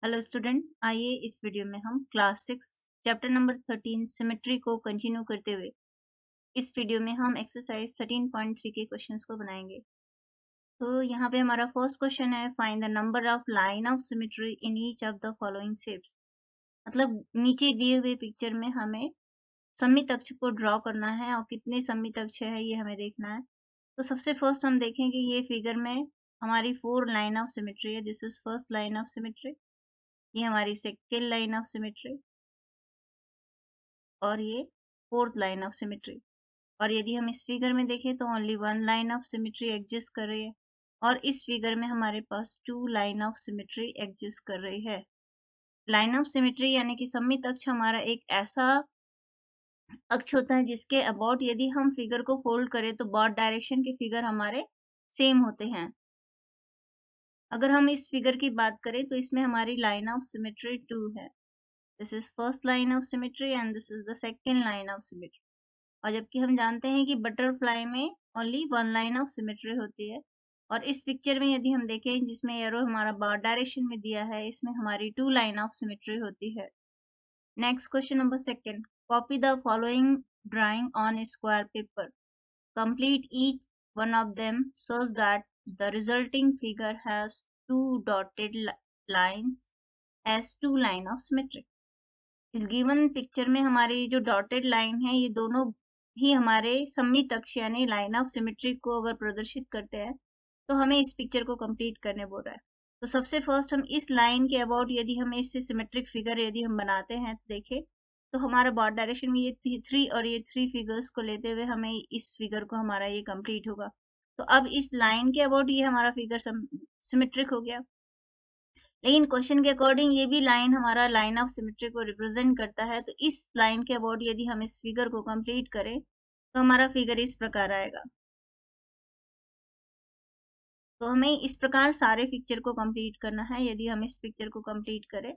Hello student, आइए इस video में हम क्लास 6 चैप्टर नंबर 13 सिमेट्री को कंटिन्यू करते हुए इस वीडियो में हम एक्सरसाइज 13.3 के क्वेश्चंस को बनाएंगे। तो यहाँ पे हमारा फर्स्ट क्वेश्चन है, find the number of line of symmetry in each of the following shapes. मतलब नीचे दिए हुए पिक्चर में हमें सममित अक्ष को ड्रॉ करना है और कितने सममित अक्ष है ये हमें देखना है। तो सबसे फर्स्ट हम देखें कि ये फिगर में हमारी 4 लाइन ऑफ सिमेट्री है। This is first line of symmetry, ये हमारी सेकेंड लाइन ऑफ सिमेट्री और ये फोर्थ लाइन ऑफ सिमेट्री। और यदि हम इस फिगर में देखें तो only one line of symmetry exist कर रही है और इस फिगर में हमारे पास 2 लाइन ऑफ सिमेट्री एग्जिस्ट कर रही है। लाइन ऑफ सिमेट्री यानी कि सममित अक्ष हमारा एक ऐसा अक्ष होता है जिसके अबाउट यदि हम फिगर को फोल्ड करें तो बोथ डायरेक्शन के फिगर हमारे सेम होते हैं। अगर हम इस फिगर की बात करें तो इसमें हमारी लाइन ऑफ सिमेट्री 2 है। This is first line of symmetry and this is the second line of symmetry. और जबकि हम जानते हैं कि बटरफ्लाई में only one line of symmetry होती है। और इस पिक्चर में यदि हम देखें जिसमें एरो हमारा बार डायरेक्शन में दिया है, इसमें हमारी 2 लाइन ऑफ सिमेट्री होती है। Next question number second, copy the following drawing on square paper, complete each one of them such that the resulting figure has 2 dotted lines as 2 line of symmetry. इस given picture में हमारी जो dotted line है ये दोनों ही हमारे सममित अक्ष यानी लाइन ऑफ सिमेट्री को अगर प्रदर्शित करते हैं तो हमें इस पिक्चर को कंप्लीट करने बोल रहा है। तो सबसे फर्स्ट हम इस लाइन के अबाउट यदि हम इससे सिमेट्रिक फिगर यदि हम बनाते हैं तो देखें तो हमारा बॉड डायरेक्शन में ये 3 और ये 3 फिगर्स को लेते हुए हमें इस फिगर को हमारा ये कंप्लीट होगा। तो अब इस लाइन के अबाउट ये हमारा फिगर सिमेट्रिक हो गया। लेकिन क्वेश्चन के अकॉर्डिंग ये भी लाइन हमारा लाइन ऑफ सिमेट्री को रिप्रेजेंट करता है। तो इस लाइन के अबाउट यदि हम इस फिगर को कंप्लीट करें तो हमारा फिगर इस प्रकार आएगा। तो हमें इस प्रकार सारे पिक्चर को कंप्लीट करना है। यदि हम इस पिक्चर को कंप्लीट करें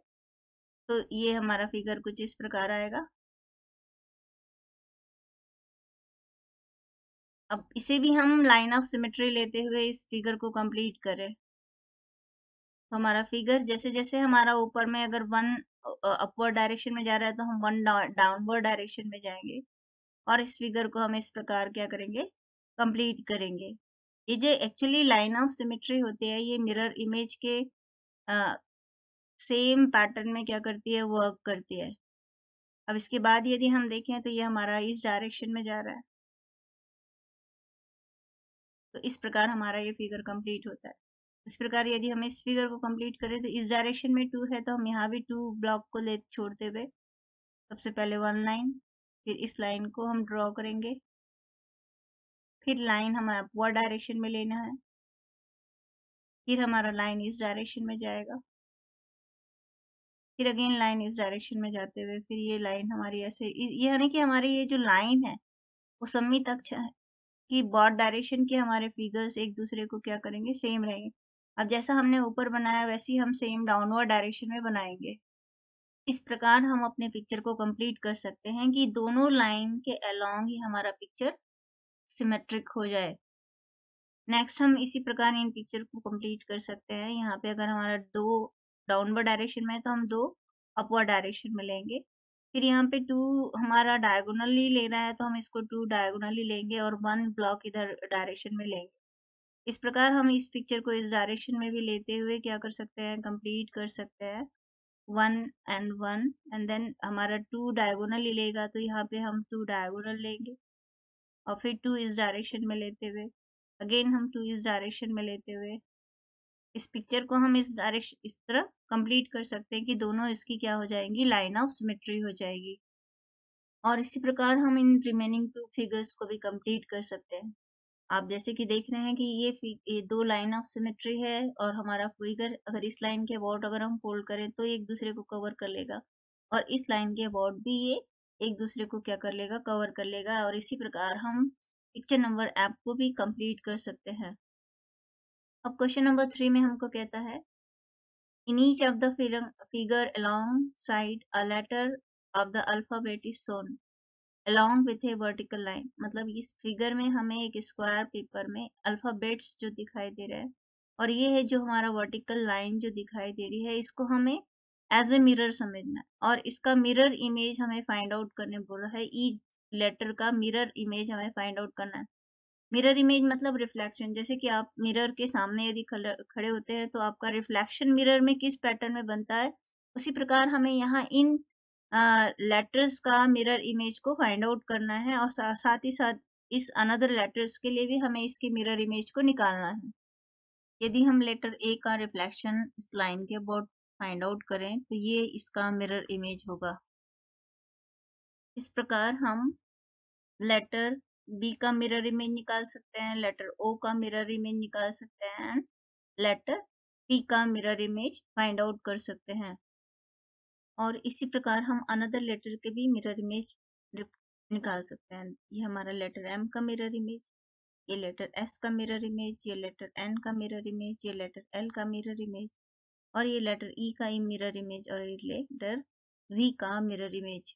तो ये हमारा फिगर कुछ इस प्रकार आएगा। अब इसे भी हम लाइन ऑफ सिमेट्री लेते हुए इस फिगर को कंप्लीट करें तो हमारा फिगर जैसे जैसे हमारा ऊपर में अगर वन अपवर्ड डायरेक्शन में जा रहा है तो हम वन डाउनवर्ड डायरेक्शन में जाएंगे और इस फिगर को हम इस प्रकार क्या करेंगे, कंप्लीट करेंगे। ये जो एक्चुअली लाइन ऑफ सिमेट्री होती है ये मिरर इमेज के सेम पैटर्न में क्या करती है, वर्क करती है। अब इसके बाद यदि हम देखें तो ये हमारा इस डायरेक्शन में जा रहा है तो इस प्रकार हमारा ये फिगर कंप्लीट होता है। इस प्रकार यदि हम इस फिगर को कंप्लीट करें तो इस डायरेक्शन में 2 है तो हम यहाँ भी 2 ब्लॉक को ले छोड़ते हुए सबसे पहले वन लाइन, फिर इस लाइन को हम ड्रॉ करेंगे, फिर लाइन हमें अपवर्ड डायरेक्शन में लेना है, फिर हमारा लाइन इस डायरेक्शन में जाएगा, फिर अगेन लाइन इस डायरेक्शन में जाते हुए फिर ये लाइन हमारी ऐसे ये यानी कि हमारी ये जो लाइन है वो सममित अक्ष है कि बॉड डायरेक्शन के हमारे फिगर्स एक दूसरे को क्या करेंगे, सेम रहेंगे। अब जैसा हमने ऊपर बनाया वैसे ही हम सेम डाउनवर्ड डायरेक्शन में बनाएंगे। इस प्रकार हम अपने पिक्चर को कंप्लीट कर सकते हैं कि दोनों लाइन के अलोंग ही हमारा पिक्चर सिमेट्रिक हो जाए। नेक्स्ट हम इसी प्रकार इन पिक्चर को कंप्लीट कर सकते हैं। यहाँ पे अगर हमारा 2 डाउनवर्ड डायरेक्शन में है तो हम 2 अपवर्ड डायरेक्शन में लेंगे। फिर यहाँ पे 2 हमारा डायगोनली ले रहा है तो हम इसको 2 डायगोनली लेंगे और 1 ब्लॉक इधर डायरेक्शन में लेंगे। इस प्रकार हम इस पिक्चर को इस डायरेक्शन में भी लेते हुए क्या कर सकते हैं, कंप्लीट कर सकते हैं। 1 एंड 1 एंड देन हमारा 2 डायगोनली लेगा तो यहाँ पे हम 2 डायगोनल लेंगे और फिर 2 इस डायरेक्शन में लेते हुए अगेन हम 2 इस डायरेक्शन में लेते हुए इस पिक्चर को हम इस डायरेक्शन इस तरह कंप्लीट कर सकते हैं कि दोनों इसकी क्या हो जाएंगी, लाइन ऑफ सिमेट्री हो जाएगी। और इसी प्रकार हम इन रिमेनिंग 2 फिगर्स को भी कंप्लीट कर सकते हैं। आप जैसे कि देख रहे हैं कि ये 2 लाइन ऑफ सिमेट्री है और हमारा फिगर अगर इस लाइन के अबाउट अगर हम फोल्ड करें तो एक दूसरे को कवर कर लेगा और इस लाइन के अबाउट भी ये एक दूसरे को क्या कर लेगा, कवर कर लेगा। और इसी प्रकार हम पिक्चर नंबर ऐप को भी कंप्लीट कर सकते हैं। अब क्वेश्चन नंबर 3 में हमको कहता है, in each of the figure alongside a letter of the alphabet is shown along with a vertical line. मतलब इस फिगर में हमें एक स्क्वायर पेपर में अल्फाबेट्स जो दिखाई दे रहे हैं और ये है जो हमारा वर्टिकल लाइन जो दिखाई दे रही है, इसको हमें एज ए मिरर समझना है, और इसका मिरर इमेज हमें फाइंड आउट करने बोला है। ई लेटर का मिरर इमेज हमें फाइंड आउट करना है। मिरर इमेज मतलब रिफ्लेक्शन। जैसे कि आप मिरर के सामने यदि खड़े होते हैं तो आपका रिफ्लेक्शन मिरर में किस पैटर्न में बनता है, उसी प्रकार हमें यहाँ इन लेटर्स का मिरर इमेज को फाइंड आउट करना है, और साथ ही साथ इस अनदर लेटर्स के लिए भी हमें इसकी मिरर इमेज को निकालना है। यदि हम लेटर ए का रिफ्लेक्शन इस लाइन के अबाउट फाइंड आउट करें तो ये इसका मिरर इमेज होगा। इस प्रकार हम लेटर बी का मिरर इमेज निकाल सकते हैं, लेटर ओ का मिरर इमेज निकाल सकते हैं, लेटर पी का मिरर इमेज फाइंड आउट कर सकते हैं। और इसी प्रकार हम अनदर लेटर के भी मिरर इमेज निकाल सकते हैं। ये हमारा लेटर एम का मिरर इमेज, ये लेटर एस का मिरर इमेज, ये लेटर एन का मिरर इमेज, ये लेटर एल का मिरर इमेज, और ये लेटर ई का मिरर इमेज, और ये लेटर वी का मिरर इमेज।